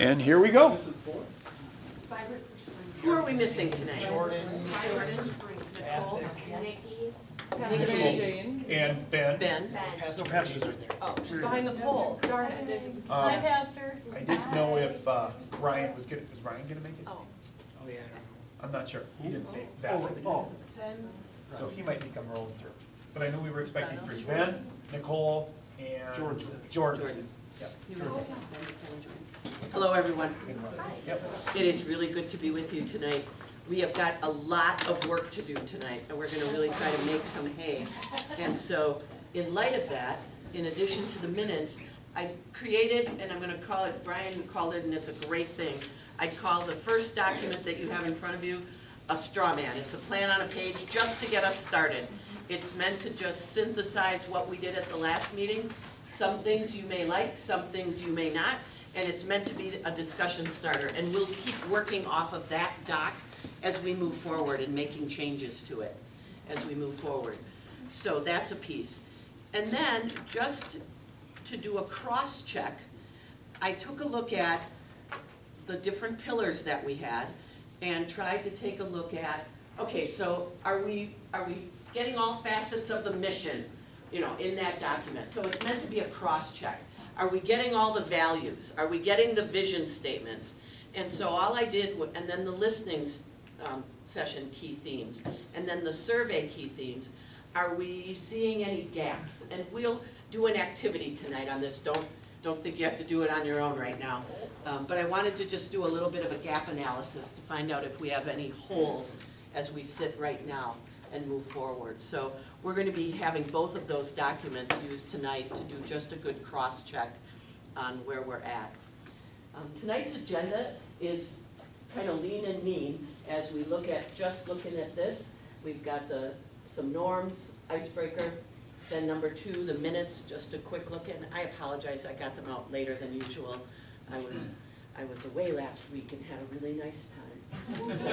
And here we go. Who are we missing tonight? Jordan, Jane. And Ben. Ben. Pastor Patty's right there. Oh, she's behind the pole. Darn it. Hi, Pastor. I didn't know if Ryan was Ryan gonna make it? Oh. Oh, yeah, I don't know. I'm not sure. He didn't say that. So he might become rolling through. But I knew we were expecting three. Ben, Nicole, and Jordan. Yep. Hello, everyone. Yep. It is really good to be with you tonight. We have got a lot of work to do tonight, and we're gonna really try to make some hay. And so, in light of that, in addition to the minutes, I created, and I'm gonna call it, Brian called it, and it's a great thing. I call the first document that you have in front of you a straw man. It's a plan on a page just to get us started. It's meant to just synthesize what we did at the last meeting. Some things you may like, some things you may not, and it's meant to be a discussion starter. And we'll keep working off of that doc as we move forward and making changes to it as we move forward. So that's a piece. And then, just to do a cross-check, I took a look at the different pillars that we had and tried to take a look at, okay, so are we getting all facets of the mission, you know, in that document? So it's meant to be a cross-check. Are we getting all the values? Are we getting the vision statements? And so all I did, and then the listening session key themes, and then the survey key themes, are we seeing any gaps? And we'll do an activity tonight on this. Don't think you have to do it on your own right now. But I wanted to just do a little bit of a gap analysis to find out if we have any holes as we sit right now and move forward. So we're going to be having both of those documents used tonight to do just a good cross-check on where we're at. Tonight's agenda is kind of lean and mean as we look at, just looking at this. We've got some norms, icebreaker, then number 2, the minutes, just a quick look at, and I apologize, I got them out later than usual. I was away last week and had a really nice time. So,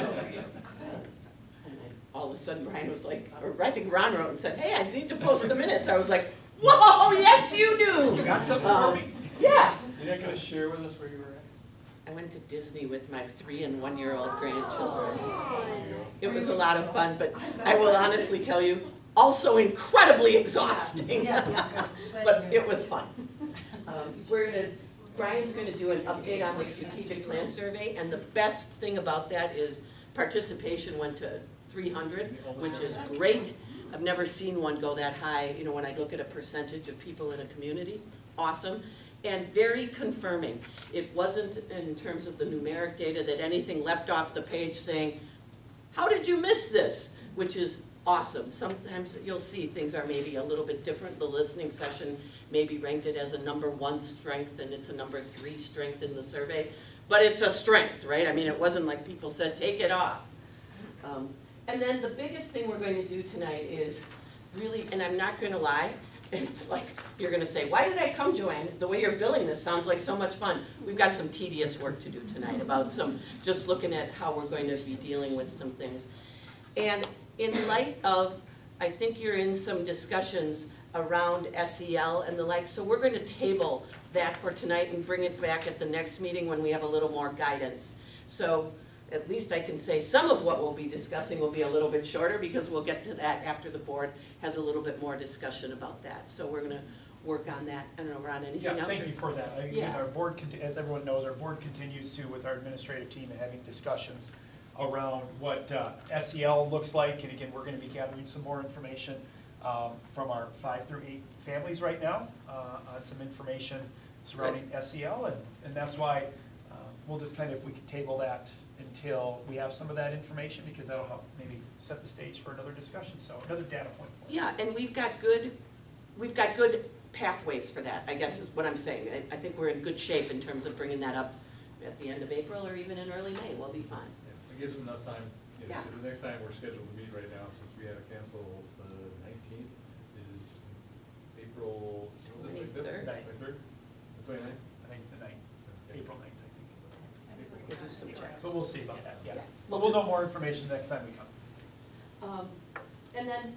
and all of a sudden Brian was like, or I think Ron wrote and said, hey, I need to post the minutes. I was like, whoa, yes you do! You got something for me? Yeah. You're not going to share with us where you were at? I went to Disney with my 3- and 1-year-old grandchildren. It was a lot of fun, but I will honestly tell you, also incredibly exhausting. But it was fun. Brian's going to do an update on the strategic plan survey, and the best thing about that is participation went to 300, which is great. I've never seen one go that high, you know, when I look at a percentage of people in a community. Awesome. And very confirming. It wasn't in terms of the numeric data that anything leapt off the page saying, how did you miss this? Which is awesome. Sometimes you'll see things are maybe a little bit different. The listening session maybe ranked it as a number 1 strength and it's a number 3 strength in the survey. But it's a strength, right? I mean, it wasn't like people said, take it off. And then the biggest thing we're going to do tonight is really, and I'm not going to lie, it's like, you're going to say, why did I come, Joanne? The way you're billing this sounds like so much fun. We've got some tedious work to do tonight about just looking at how we're going to be dealing with some things. And in light of, I think you're in some discussions around SEL and the like, so we're going to table that for tonight and bring it back at the next meeting when we have a little more guidance. So at least I can say some of what we'll be discussing will be a little bit shorter because we'll get to that after the board has a little bit more discussion about that. So we're going to work on that. I don't know, Ron, anything else? Thank you for that. Yeah. Our board, as everyone knows, our board continues to, with our administrative team, and having discussions around what SEL looks like. And again, we're going to be gathering some more information from our 5 through 8 families right now on some information surrounding SEL. And that's why we'll just kind of, we could table that until we have some of that information, because that'll help maybe set the stage for another discussion. So another data point for us. Yeah, and we've got good pathways for that, I guess is what I'm saying. I think we're in good shape in terms of bringing that up at the end of April or even in early May. We'll be fine. It gives them enough time. Yeah. The next time we're scheduled to meet right now, since we had to cancel the 19th, is April 23rd. 23rd? The 29th? I think it's the 9th, April 9th, I think. We'll do some checks. But we'll see about that, yeah. Yeah. But we'll know more information next time we come. And then,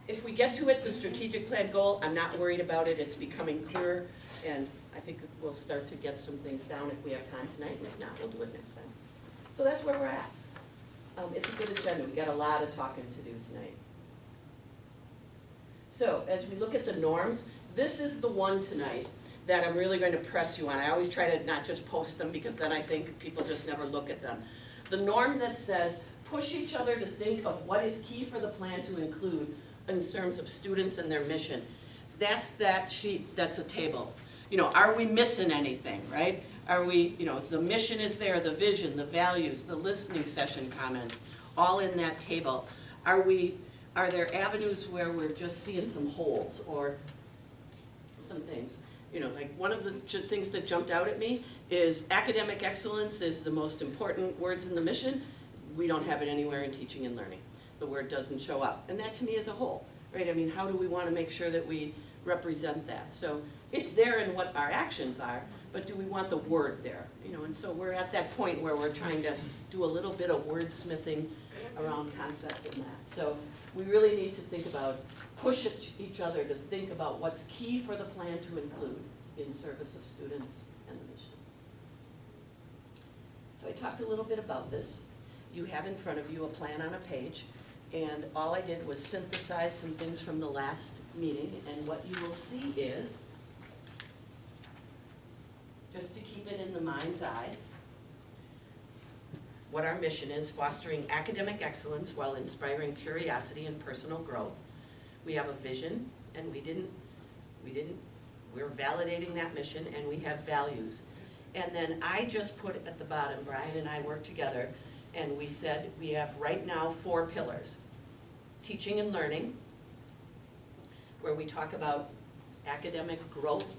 if we get to it, the strategic plan goal, I'm not worried about it. It's becoming clearer, and I think we'll start to get some things down if we have time tonight, and if not, we'll do it next time. So that's where we're at. It's a good agenda, we got a lot of talking to do tonight. So, as we look at the norms, this is the one tonight that I'm really going to press you on. I always try to not just post them, because then I think people just never look at them. The norm that says, push each other to think of what is key for the plan to include in terms of students and their mission. That's that sheet, that's a table. You know, are we missing anything, right? Are we, you know, the mission is there, the vision, the values, the listening session comments, all in that table. Are there avenues where we're just seeing some holes or some things? You know, like one of the things that jumped out at me is academic excellence is the most important words in the mission. We don't have it anywhere in teaching and learning. The word doesn't show up. And that to me is a hole, right? I mean, how do we want to make sure that we represent that? So it's there in what our actions are, but do we want the word there? You know, and so we're at that point where we're trying to do a little bit of wordsmithing around concept in that. So we really need to think about, push each other to think about what's key for the plan to include in service of students and the mission. So I talked a little bit about this. You have in front of you a plan on a page, and all I did was synthesize some things from the last meeting, and what you will see is, just to keep it in the mind's eye, what our mission is: fostering academic excellence while inspiring curiosity and personal growth. We have a vision, and we're validating that mission, and we have values. And then I just put at the bottom, Brian and I worked together, and we said we have right now 4 pillars. Teaching and learning, where we talk about academic growth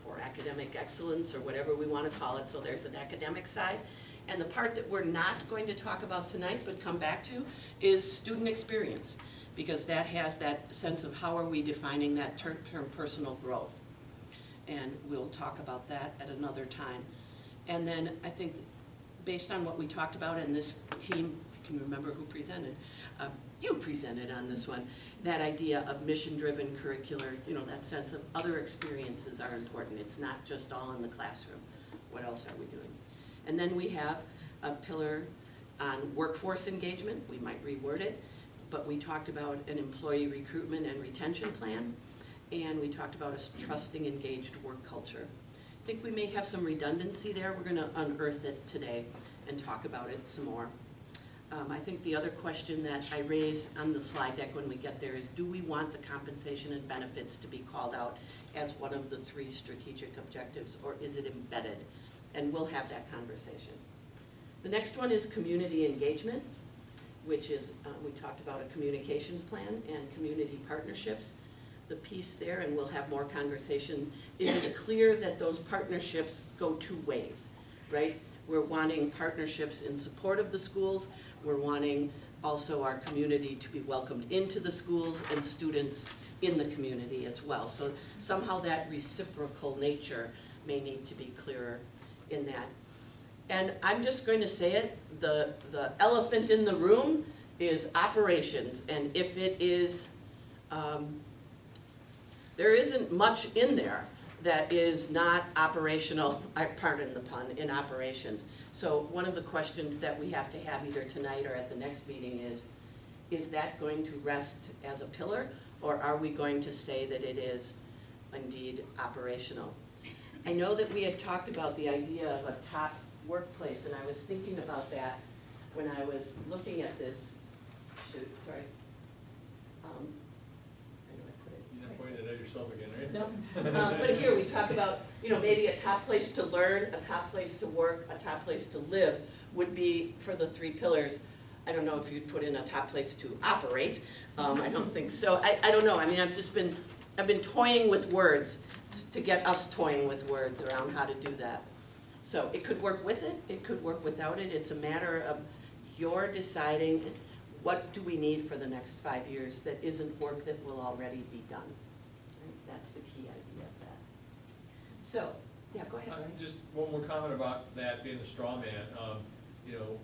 or academic excellence or whatever we want to call it. So there's an academic side. And the part that we're not going to talk about tonight but come back to is student experience, because that has that sense of how are we defining that term personal growth. And we'll talk about that at another time. And then I think based on what we talked about, and this team, I can remember who presented, you presented on this one, that idea of mission-driven curricular, you know, that sense of other experiences are important. It's not just all in the classroom. What else are we doing? And then we have a pillar on workforce engagement. We might reword it, but we talked about an employee recruitment and retention plan, and we talked about a trusting, engaged work culture. I think we may have some redundancy there. We're going to unearth it today and talk about it some more. I think the other question that I raise on the slide deck when we get there is, do we want the compensation and benefits to be called out as one of the 3 strategic objectives, or is it embedded? And we'll have that conversation. The next one is community engagement, which is, we talked about a communications plan and community partnerships. The piece there, and we'll have more conversation, is it clear that those partnerships go 2 ways, right? We're wanting partnerships in support of the schools. We're wanting also our community to be welcomed into the schools and students in the community as well. So somehow that reciprocal nature may need to be clearer in that. And I'm just going to say it, the elephant in the room is operations. And if it is, there isn't much in there that is not operational, pardon the pun, in operations. So one of the questions that we have to have either tonight or at the next meeting is that going to rest as a pillar, or are we going to say that it is indeed operational? I know that we had talked about the idea of a top workplace, and I was thinking about that when I was looking at this. Shoot, sorry. You didn't point it at yourself again, right? No, but here we talk about, you know, maybe a top place to learn, a top place to work, a top place to live would be for the 3 pillars. I don't know if you'd put in a top place to operate. I don't think so. I don't know. I mean, I've been toying with words to get us toying with words around how to do that. So it could work with it. It could work without it. It's a matter of your deciding what do we need for the next 5 years that isn't work that will already be done. Right? That's the key idea of that. So, yeah, go ahead. Just one more comment about that being a straw man. You know,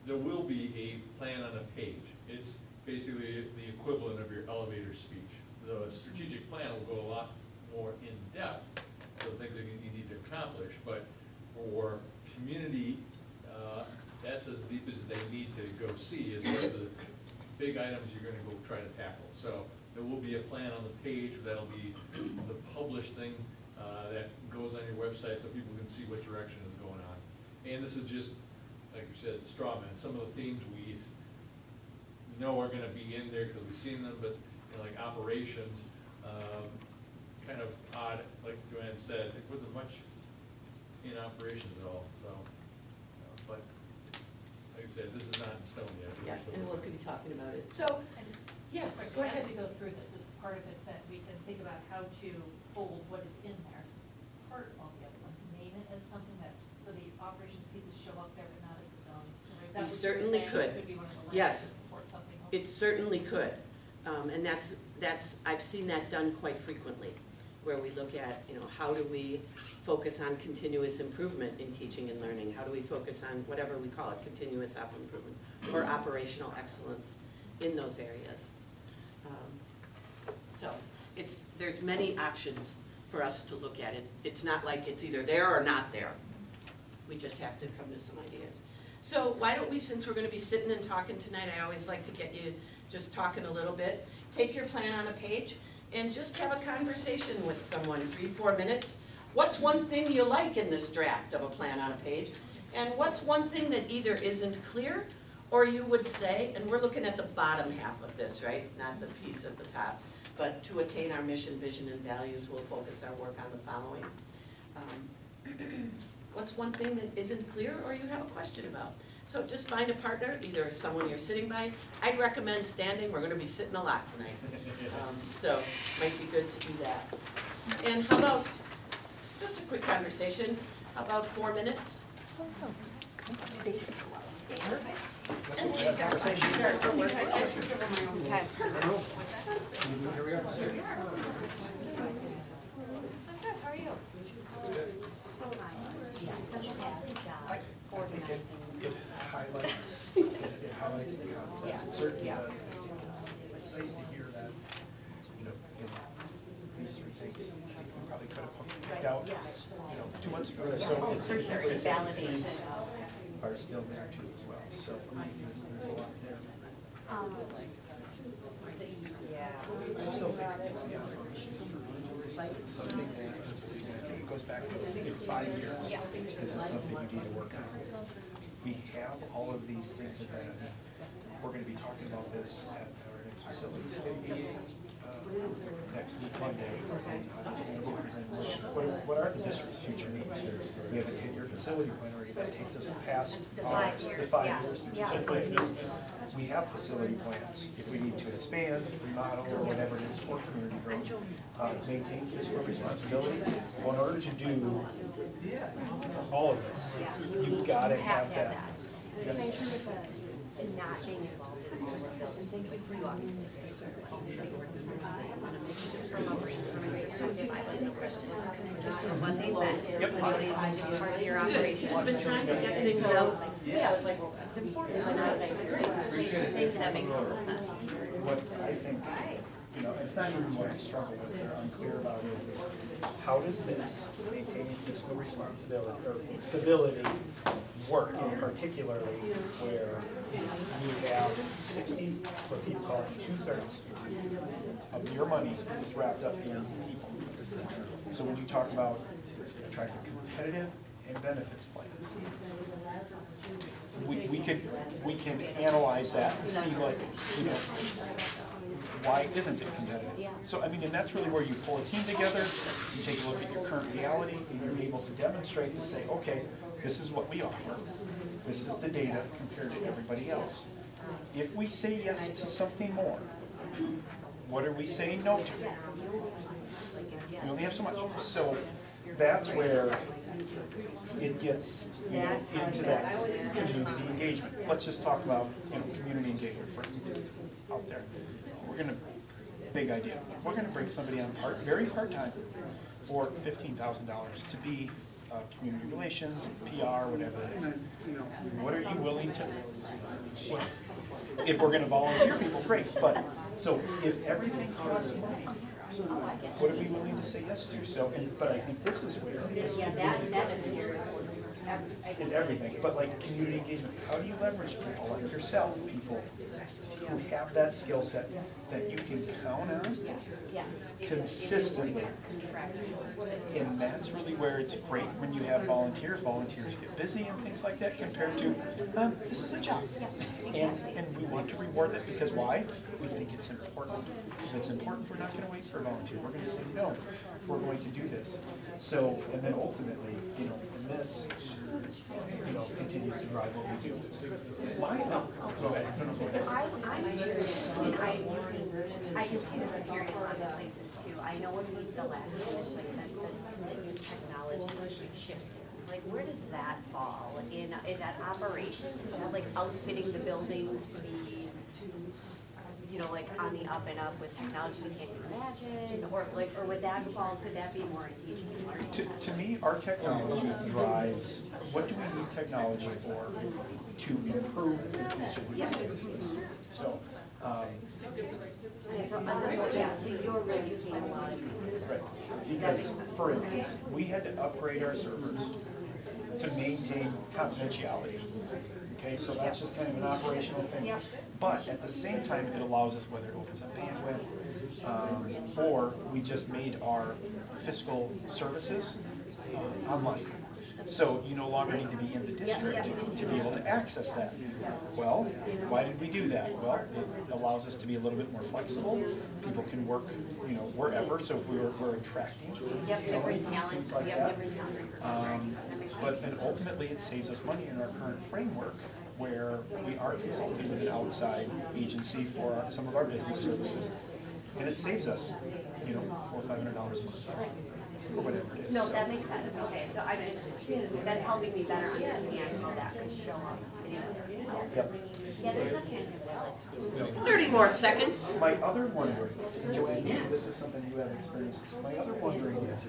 there will be a plan on a page. It's basically the equivalent of your elevator speech. The strategic plan will go a lot more in depth the things that you need to accomplish, but for community, that's as deep as they need to go see, is what are the big items you're gonna go try to tackle. So there will be a plan on the page, that'll be the published thing, that goes on your website so people can see what direction is going on. And this is just, like you said, straw man. Some of the themes we know are gonna be in there because we've seen them, but, you know, like operations, kind of odd, like Joanne said, it wasn't much in operations at all, so, but, like I said, this is not in stone yet. Yeah, and we'll be talking about it. So, And yes, of go course, ahead. As we go through this, is part of it that we can think about how to fold what is in there, since it's part of all the other ones, name it as something that, so the operations pieces show up there, but not as its own. Is that what you were certainly saying? could. It could be one of the Yes. languages that support something else. It certainly could. And that's, I've seen that done quite frequently, where we look at, you know, how do we focus on continuous improvement in teaching and learning? How do we focus on whatever we call it, continuous improvement, or operational excellence in those areas? So there's many options for us to look at it. It's not like it's either there or not there. We just have to come to some ideas. So why don't we, since we're gonna be sitting and talking tonight, I always like to get you just talking a little bit. Take your plan on a page and just have a conversation with someone, 3-4 minutes. What's one thing you like in this draft of a plan on a page? And what's one thing that either isn't clear, or you would say, and we're looking at the bottom half of this, right? Not the piece at the top. But to attain our mission, vision, and values, we'll focus our work on the following. What's one thing that isn't clear or you have a question about? So just find a partner, either someone you're sitting by. I'd recommend standing, we're gonna be sitting a lot tonight. So might be good to do that. And how about, just a quick conversation, how about 4 minutes? Let's have a conversation. Okay. Here we are. I'm good, how are you? It highlights the concepts, it certainly does. It's nice to hear that, you know, these 3 things, we probably could have picked out, 2 months ago or so. For sure, it's validation. Are still there too as well, so there's a lot there. I still think the operations is something that it goes back to 5 years. This is something you need to work on. We have all of these things that we're going to be talking about this at our next facility meeting next week Monday. What are the district's future needs? We have a 10-year facility plan already that takes us past the 5 years. We have facility plans if we need to expand, remodel, or whatever it is for community growth. Maintain fiscal responsibility. Well, in order to do all of this, you've got to have that. And not being involved in all of those. Thank you for you obviously. So if I have no questions, what they meant, facilities and just part of your operation. I've been trying to get things out. Yeah, it's important. And I think that makes total sense. What I think, it's not even what I struggle with or unclear about is how does this maintaining fiscal responsibility or stability work, in particularly where you have 60, let's even call it 2/3 of your money is wrapped up in people. So when you talk about attractive competitive and benefits plans, we can analyze that and see why isn't it competitive? So, and that's really where you pull a team together, you take a look at your current reality, and you're able to demonstrate and say, okay, this is what we offer. This is the data compared to everybody else. If we say yes to something more, what are we saying no to? We only have so much. So that's where it gets into that community engagement. Let's just talk about community engagement, for instance, out there. Big idea. We're going to bring somebody on very part-time for $15,000 to be community relations, PR, whatever it is. What are you willing to? If we're going to volunteer people, great. But so if everything costs money, What are we willing to say yes to? So, but I think this is where this Yeah, that appears is everything. But like community engagement, how do you leverage people like yourself, people who have that skill set that you can count on yes. consistently? And that's really where it's great when you have volunteers. Volunteers get busy and things like that compared to, this is a job. And we want to reward that because why? We think it's important. If it's important, we're not going to wait for a volunteer. We're going to say, no, we're going to do this. So, and then ultimately, you know, in this, you know, continues to drive what we do. Why? No, go ahead. No, go ahead. I'm curious, I can see this appearing in other places too. I know when we, the last year, like the continuous technology shift, like where does that fall in, is that operations? Is that like outfitting the buildings to be, you know, like on the up and up with technology we can't imagine? Or like, or would that fall, could that be more engaging and learning? To me, our technology drives, what do we need technology for to improve each of these activities? So, Yeah, so you're really seeing a lot of these. right, because, for instance, we had to upgrade our servers to maintain confidentiality. Okay, so that's just kind of an operational thing. But at the same time, it allows us, whether it opens up bandwidth, or we just made our fiscal services online. So you no longer need to be in the district to be able to access that. Well, why did we do that? Well, it allows us to be a little bit more flexible. People can work, you know, wherever. So if we're attracting Different talent, things like that. But then ultimately, it saves us money in our current framework, where we are consulting with an outside agency for some of our business services, and it saves us, you know, $400 or $500 a month, or whatever it is. No, So- that makes sense, okay, so I just, that's helping me better understand how that could show up. Yep. Yeah, there's something. 30 more seconds. My other wondering, Joanne, this is something you have experience with. My other wondering is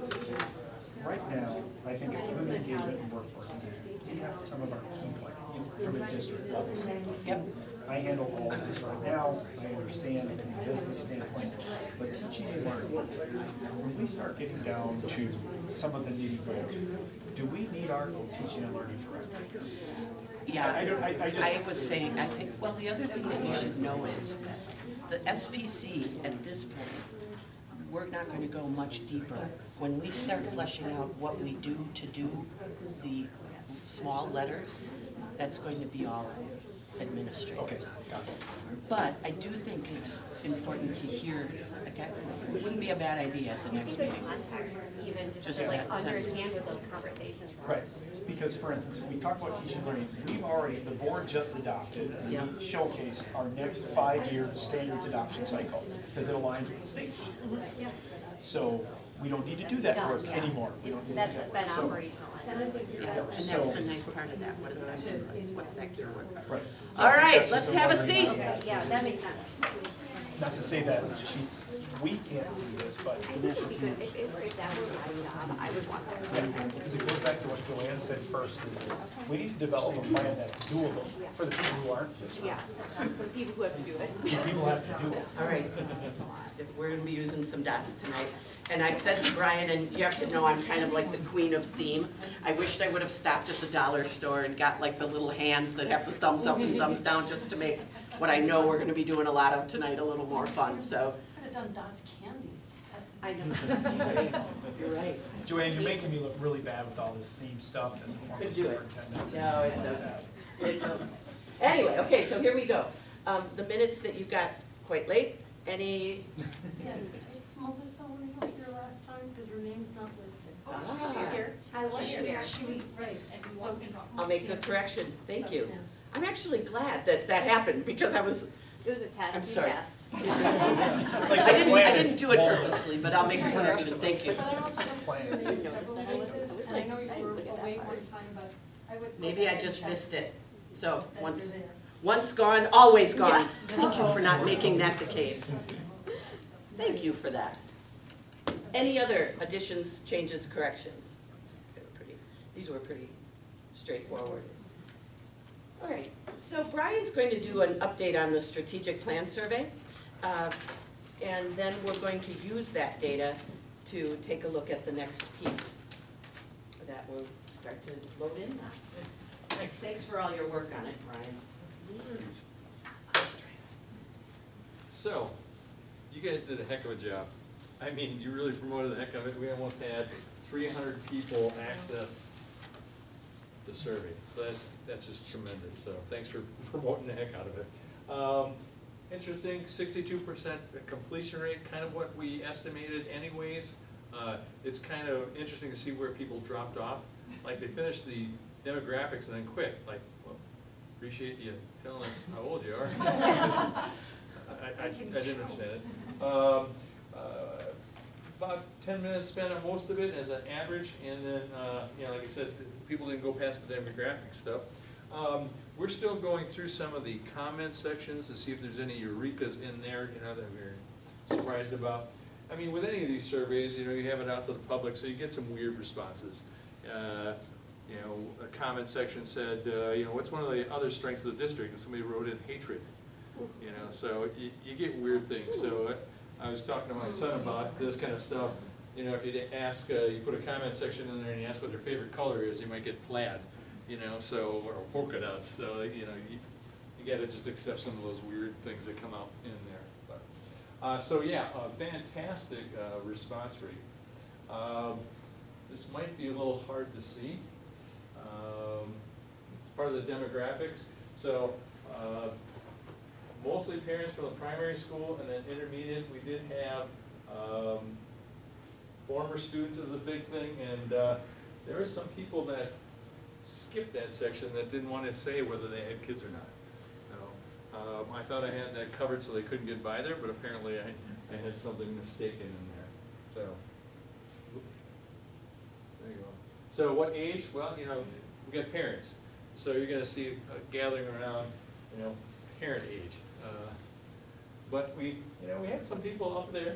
right now, I think of community engagement and workforce engagement. We have some of our key players from a district level standpoint. Yep. I handle all of this right now. I understand it from a business standpoint, but teaching and learning, when we start getting down to some of the nitty-gritty, do we need our teaching and learning director? Yeah, I just. I was saying, I think, well, the other thing that you should know is the SPC at this point, we're not going to go much deeper. When we start fleshing out what we do to do the small letters, that's going to be all administrators. Okay, got it. But I do think it's important to hear, okay, it wouldn't be a bad idea at the next meeting. Context, even just Just to like that sense. understand what those conversations are. Right, because for instance, if we talk about teaching and learning, we've already, the board just adopted, and Yeah. showcased our next 5-year standards adoption cycle, because it aligns with the state. So we don't need to do that work anymore. We don't need to do That's that been work. So- operationalized. Yeah, and that's the nice part of that. What does that look like? What's that gear look like? Right. So All I think right, that's let's just have a wondering seat. about that. Yeah, that makes sense. Not to say that we can't do this, but I think it'd be good, if that were my job, I would want that. because it goes back to what Joanne said first, is we need to develop a plan that's doable for the people who aren't this way. Yeah, for people who have to do it. People have to do it. All right, we're gonna be using some dots tonight. And I said to Brian, and you have to know I'm kind of like the queen of theme. I wished I would have stopped at the dollar store and got like the little hands that have the thumbs up and thumbs down, just to make what I know we're gonna be doing a lot of tonight a little more fun, so. Could have done Dot's candy. I know, you're right. Joanne, you're making me look really bad with all this theme stuff as a former Could do it. superintendent. No, it's okay. It's okay. Anyway, okay, so here we go. The minutes that you got quite late, any, Yeah, Melissa, were you here last time, because your name's not listed? She's here. I was here. She was, right, And we so, walked in. I'll make the correction, thank you. I'm actually glad that that happened, because I was, It was a test, I'm you sorry. passed. It's like I the didn't planet do it won't- purposely, but I'll make a correction, thank you. but I also went to your name several places, and I know you were away one time, but I would. Maybe I just missed it. So, once gone, always gone. Thank you for not making that the case. Thank you for that. Any other additions, changes, corrections? These were pretty straightforward. All right, so Brian's going to do an update on the strategic plan survey. And then we're going to use that data to take a look at the next piece. That will start to load in now. Thanks for all your work on it, Ryan. So, you guys did a heck of a job. I mean, you really promoted the heck of it. We almost had 300 people access the survey. So that's just tremendous. So thanks for promoting the heck out of it. Interesting, 62% completion rate, kind of what we estimated anyways. It's kind of interesting to see where people dropped off. Like they finished the demographics and then quit. Like, well, appreciate you telling us how old you are. I didn't understand it. About 10 minutes spent on most of it as an average, and then, you know, like I said, people didn't go past the demographic stuff. We're still going through some of the comment sections to see if there's any eurekas in there, you know, that we're surprised about. I mean, with any of these surveys, you know, you have it out to the public, so you get some weird responses. You know, a comment section said, you know, what's one of the other strengths of the district? And somebody wrote in hatred. You know, so you get weird things. So I was talking to my son about this kind of stuff. You know, if you ask, you put a comment section in there and you ask what their favorite color is, you might get plaid. You know, so, or polka dots. So, you know, you got to just accept some of those weird things that come out in there. But, so yeah, a fantastic response rate. This might be a little hard to see. It's part of the demographics. So, mostly parents from the primary school and then intermediate. We did have former students as a big thing, and there were some people that skipped that section that didn't want to say whether they had kids or not. So, I thought I had that covered so they couldn't get by there, but apparently I had something mistaken in there. So, there you go. So what age? Well, you know, we got parents. So you're going to see a gathering around, you know, parent age. But we had some people up there,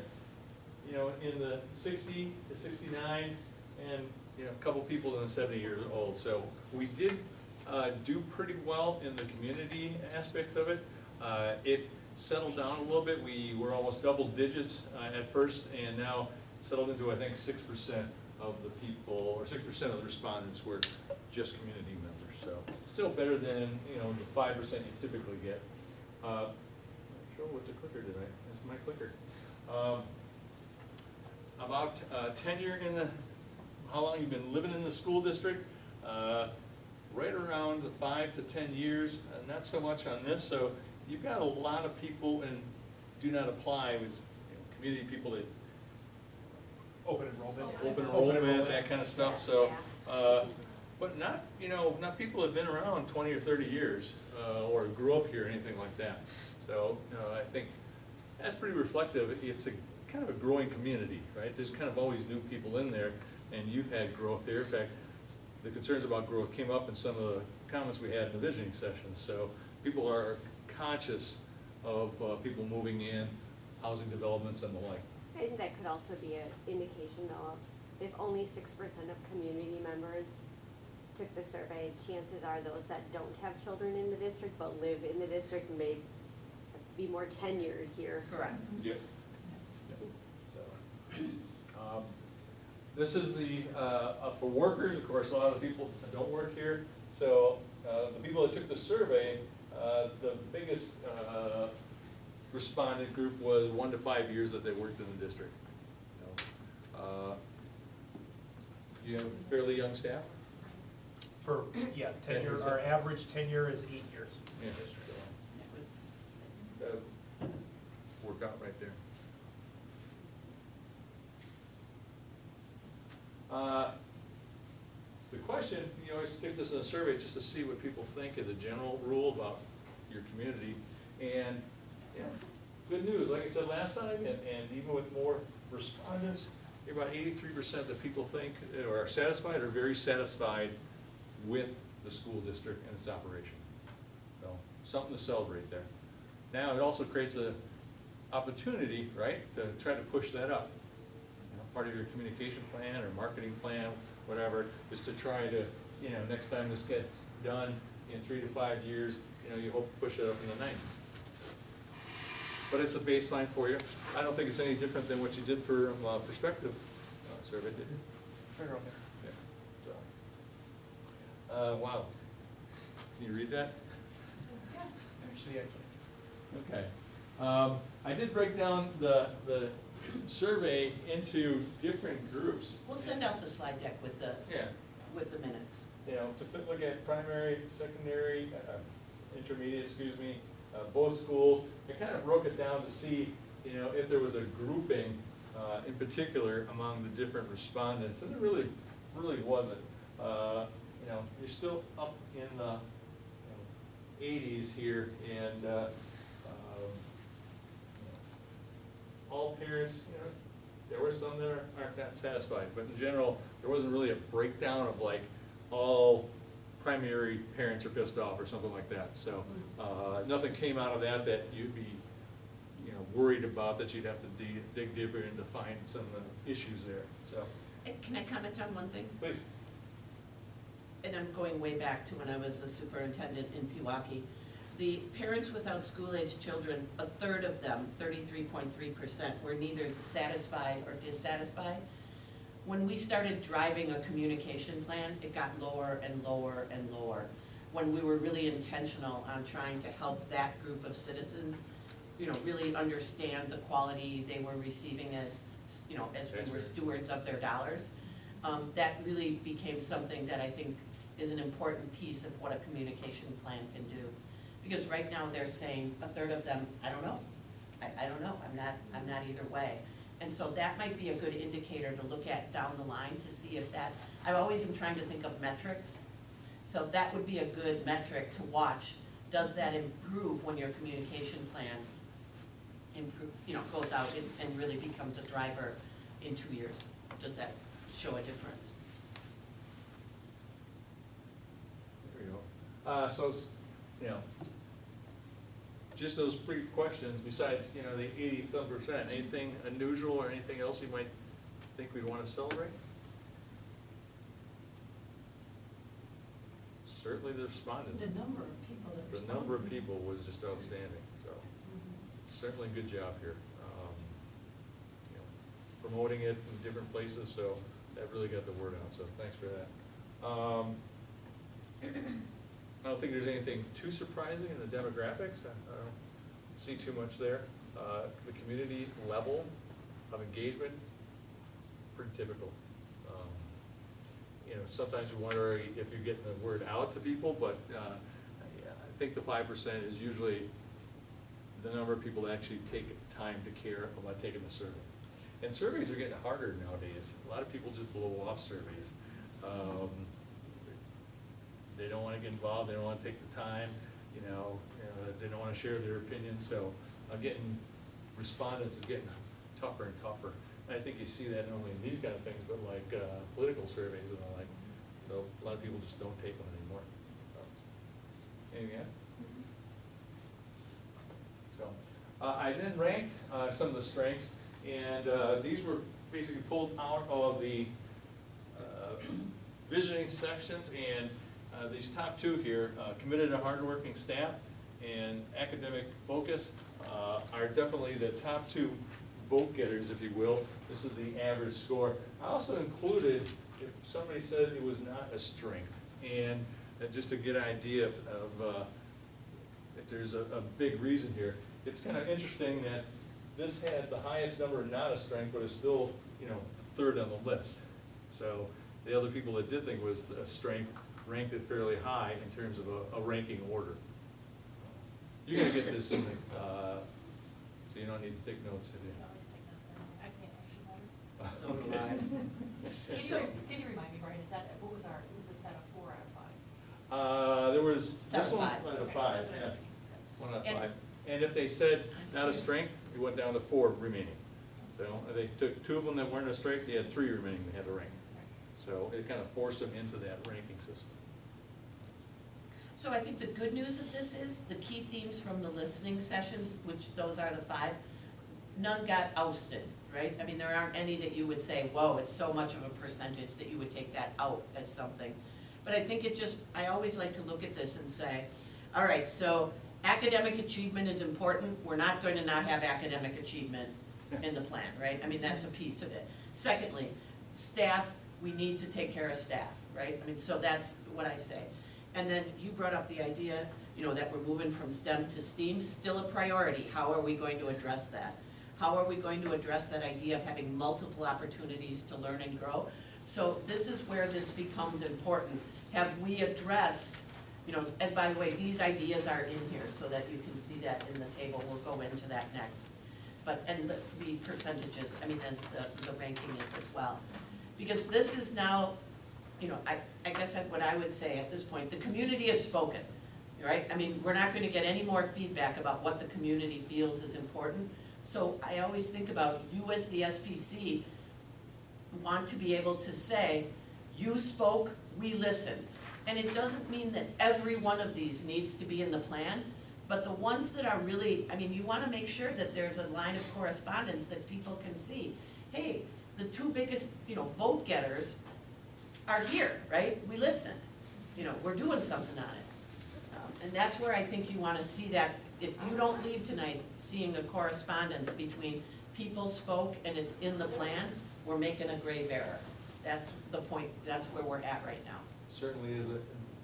you know, in the 60 to 69, and you know, a couple people in the 70 years old. So we did do pretty well in the community aspects of it. It settled down a little bit. We were almost double digits at first, and now it settled into, I think, 6% of the people, or 6% of the respondents were just community members. So still better than, you know, the 5% you typically get. Not sure what the clicker did. That's my clicker. About tenure in the, how long you've been living in the school district? Right around the 5 to 10 years. Not so much on this. So you've got a lot of people and do not apply with, you know, community people that Open enrollment. open enrollment, that kind of stuff. So, but not, you know, not people that have been around 20 or 30 years or grew up here or anything like that. So, you know, I think that's pretty reflective. It's a kind of a growing community, right? There's kind of always new people in there, and you've had growth there. In fact, the concerns about growth came up in some of the comments we had in the visioning sessions. So people are conscious of people moving in, housing developments and the like. I think that could also be an indication though, if only 6% of community members took the survey, chances are those that don't have children in the district but live in the district may be more tenured here. Correct. Yep. So, this is the, for workers, of course, a lot of the people don't work here. So the people that took the survey, the biggest respondent group was 1 to 5 years that they worked in the district. You have fairly young staff? For, yeah, tenure, our average tenure is 8 years in the district. Work out right there. The question, you always stick this in a survey just to see what people think as a general rule about your community. And yeah, good news, like I said last time, and even with more respondents, about 83% that people think or are satisfied or very satisfied with the school district and its operation. So something to celebrate there. Now it also creates an opportunity, right, to try to push that up. You know, part of your communication plan or marketing plan, whatever, is to try to, you know, next time this gets done in 3 to 5 years, you know, you hope to push it up in the 90s. but it's a baseline for you. I don't think it's any different than what you did for perspective survey, did you? Right around there. Yeah. So, wow. Can you read that? Actually, I can't. Okay. I did break down the survey into different groups. We'll send out the slide deck with the Yeah. minutes. You know, look at primary, secondary, intermediate, both schools. I kind of broke it down to see, you know, if there was a grouping in particular among the different respondents, and there really wasn't. You know, you're still up in the 80s here, and all parents, you know, there were some that aren't that satisfied, but in general, there wasn't really a breakdown of like all primary parents are pissed off or something like that. So nothing came out of that you'd be, you know, worried about, that you'd have to dig deeper and to find some of the issues there. So Can I comment on one thing? please. And I'm going way back to when I was a superintendent in Pewaukee. The parents without school-aged children, a third of them, 33.3%, were neither satisfied or dissatisfied. When we started driving a communication plan, it got lower and lower and lower. When we were really intentional on trying to help that group of citizens, you know, really understand the quality they were receiving as, you know, as we were stewards of their dollars, that really became something that I think is an important piece of what a communication plan can do. Because right now they're saying, a third of them, I don't know. I don't know, I'm not either way. And so that might be a good indicator to look at down the line to see if that, I always am trying to think of metrics. So that would be a good metric to watch. Does that improve when your communication plan improve, you know, goes out and really becomes a driver in 2 years? Does that show a difference? There you go. So, you know, just those brief questions, besides, you know, the 80-some%, anything unusual or anything else you might think we'd want to celebrate? Certainly the respondents. The number of people that The responded. number of people was just outstanding, so certainly a good job here. You know, promoting it in different places, so that really got the word out, so thanks for that. I don't think there's anything too surprising in the demographics. I don't see too much there. The community level of engagement, pretty typical. You know, sometimes you wonder if you're getting the word out to people, but I think the 5% is usually the number of people that actually take time to care about taking the survey. And surveys are getting harder nowadays. A lot of people just blow off surveys. They don't want to get involved, they don't want to take the time, you know, they don't want to share their opinions, so getting respondents is getting tougher and tougher. And I think you see that not only in these kind of things, but like political surveys and the like. So a lot of people just don't take them anymore. Anything else? So I then ranked some of the strengths, and these were basically pulled out of the visiting sections, and these top two here, committed and hardworking staff and academic focus, are definitely the top two vote getters, if you will. This is the average score. I also included, if somebody said it was not a strength, and just to get an idea of if there's a big reason here. It's kind of interesting that this had the highest number not a strength, but is still, you know, third on the list. So the other people that did think it was a strength ranked it fairly high in terms of a ranking order. You're gonna get this in the, so you don't need to take notes, I do can always take notes, and I can't actually. So do I. Can you remind me, Brian, is that, what was our, was this at a 4 out of 5? There was, It's out this of one, 5. out of Okay, 5, that's what I'm yeah. thinking. 1 out of And- 5. And if they said not a strength, it went down to 4 remaining. So they took 2 of them that weren't a strength, they had 3 remaining they had to rank. So it kind of forced them into that ranking system. So I think the good news of this is, the key themes from the listening sessions, which those are the 5, none got ousted, right? I mean, there aren't any that you would say, whoa, it's so much of a percentage that you would take that out as something. But I think it just, I always like to look at this and say, all right, so academic achievement is important, we're not going to not have academic achievement in the plan, right? I mean, that's a piece of it. Secondly, staff, we need to take care of staff, right? I mean, so that's what I say. And then you brought up the idea, you know, that we're moving from STEM to STEAM, still a priority. How are we going to address that? How are we going to address that idea of having multiple opportunities to learn and grow? So this is where this becomes important. Have we addressed, you know, and by the way, these ideas are in here so that you can see that in the table. We'll go into that next. But, and the percentages, I mean, as the ranking is as well. Because this is now, you know, I guess what I would say at this point, the community has spoken, right? I mean, we're not gonna get any more feedback about what the community feels is important. So I always think about you as the SPC want to be able to say, you spoke, we listened. And it doesn't mean that every one of these needs to be in the plan, but the ones that are really, I mean, you wanna make sure that there's a line of correspondence that people can see. Hey, the two biggest, you know, vote getters are here, right? We listened, you know, we're doing something on it. And that's where I think you wanna see that, if you don't leave tonight seeing a correspondence between people spoke and it's in the plan, we're making a grave error. That's the point, that's where we're at right now. Certainly is a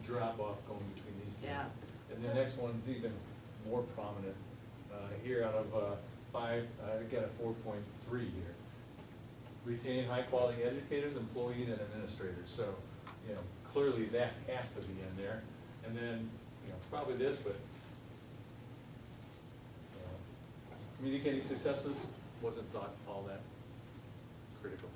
drop-off going between these two. Yeah. And the next one's even more prominent. Here out of 5, I got a 4.3 here. Retain high-quality educators, employees, and administrators. So, you know, clearly that has to be in there. And then, you know, probably this, but communicating successes wasn't thought all that critical.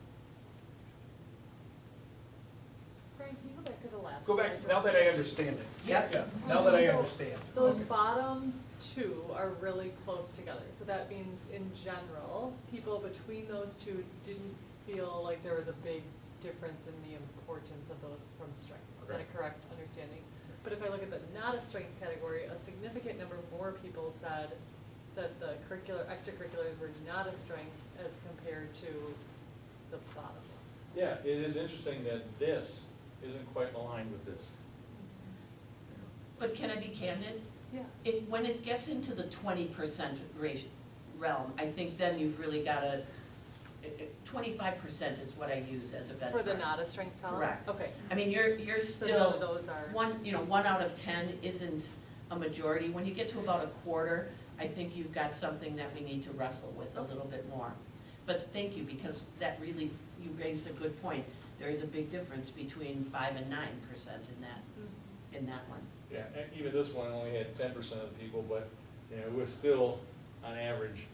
Brian, can you go back to the last? Go back, slide? now that I understand it. Yep. Yeah, now that I So, understand. Those Okay. bottom two are really close together, so that means in general, people between those two didn't feel like there was a big difference in the importance of those from strengths. Is that a correct understanding? But if I look at the not a strength category, a significant number more people said that the extracurriculars were not a strength as compared to the bottom one. Yeah, it is interesting that this isn't quite aligned with this. But can I be candid? Yeah. When it gets into the 20% realm, I think then you've really gotta, 25% is what I use as a benchmark. For the not a strength column? Correct. Okay. I mean, you're So still. none of those are. 1 out of 10 isn't a majority. When you get to about a quarter, I think you've got something that we need to wrestle with a little bit more. But thank you, because that really, you raised a good point. There is a big difference between 5 and 9% in that one. Yeah, and even this one only had 10% of the people, but, you know, it was still, on average,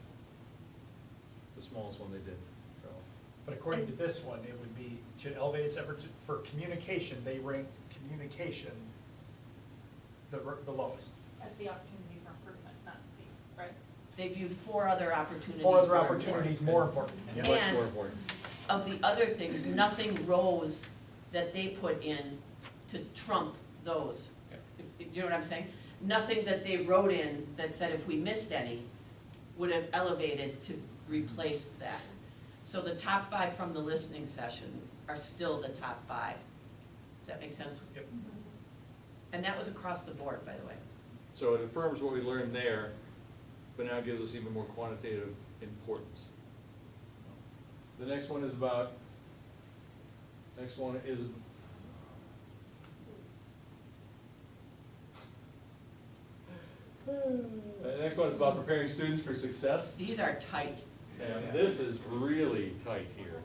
the smallest one they did, so. But according to this one, it would be, should Elevated's ever, for communication, they rank communication the lowest. As the opportunity for improvement, not these, right? They viewed 4 other opportunities. 4 other more opportunities more important. important. Yeah. Much And more important. of the other things, nothing rose that they put in to trump those. You know what I'm saying? Nothing that they wrote in that said if we missed any, would have elevated to replace that. So the top 5 from the listening sessions are still the top 5. Does that make sense? Yep. And that was across the board, by the way. So it affirms what we learned there, but now gives us even more quantitative importance. The next one is about, the next one is about preparing students for success. These are tight. And this is really tight here.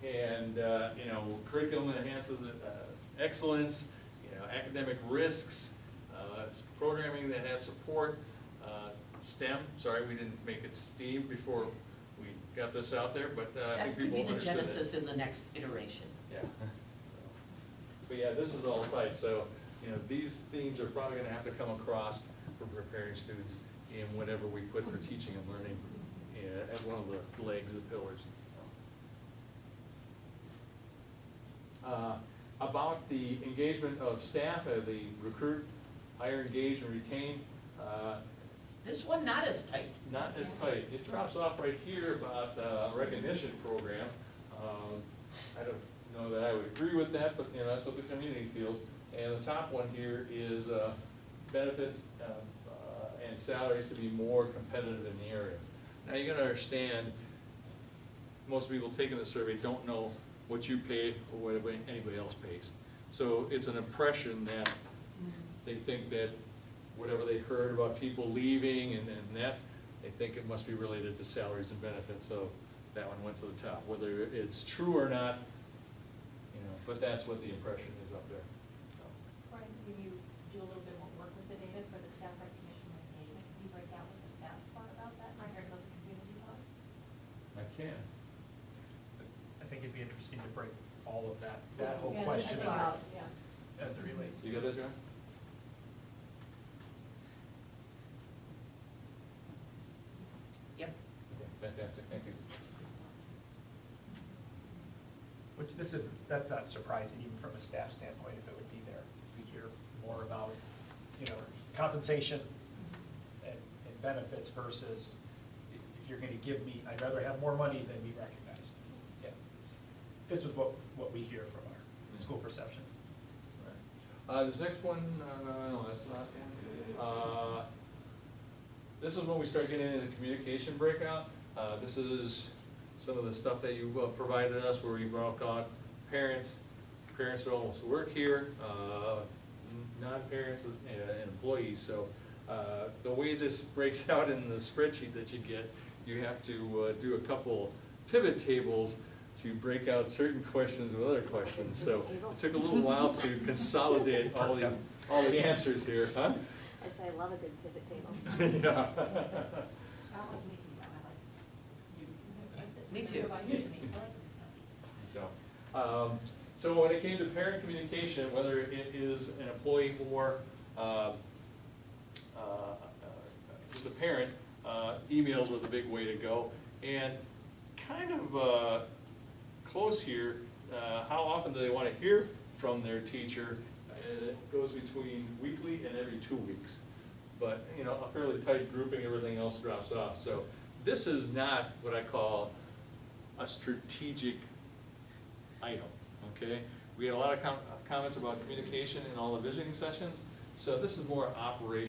You know, curriculum enhances excellence, you know, academic risks, programming that has support, STEM, sorry, we didn't make it STEAM before we got this out there, but I That think could people be the understood it. genesis in the next iteration. Yeah. But yeah, this is all tight, so, you know, these themes are probably gonna have to come across for preparing students in whatever we put for teaching and learning as one of the legs, the pillars. About the engagement of staff, the recruit, hire, engage, and retain, This one not as tight. not as tight. It drops off right here about recognition program. I don't know that I would agree with that, but, you know, that's what the community feels. And the top one here is benefits and salaries to be more competitive in the area. Now, you gotta understand, most people taking the survey don't know what you pay or what anybody else pays. So it's an impression that they think that whatever they heard about people leaving and that, they think it must be related to salaries and benefits, so that one went to the top. Whether it's true or not, you know, but that's what the impression is up there. Brian, can you do a little bit more work with the data for the staff recognition and engagement? Can you break out what the staff thought about that, and I heard what the community thought? I can. I think it'd be interesting to break all of that whole Yeah, question just out about, yeah. as it relates. You got that, John? Yep. Okay, fantastic, thank you. Which that's not surprising, even from a staff standpoint, if it would be there. We hear more about, you know, compensation and benefits versus if you're gonna give me, I'd rather have more money than be recognized. Yeah. Fits with what we hear from our school perceptions. This next one, no, that's the last one. This is when we start getting into the communication breakout. This is some of the stuff that you provided us, where we broke out parents that almost work here, non-parents and employees. So the way this breaks out in the spreadsheet that you get, you have to do a couple pivot tables to break out certain questions with other questions. So it took a little while to consolidate all the answers here, huh? I say I love a good pivot table. Yeah. I don't like making them, I like using them. Me I too. know about using it, I like them. So when it came to parent communication, whether it is an employee or just a parent, emails were the big way to go. And kind of close here, how often do they want to hear from their teacher? It goes between weekly and every 2 weeks. But, you know, a fairly tight grouping, everything else drops off. So this is not what I call a strategic item, okay? We had a lot of comments about communication in all the visiting sessions, so this is more operational.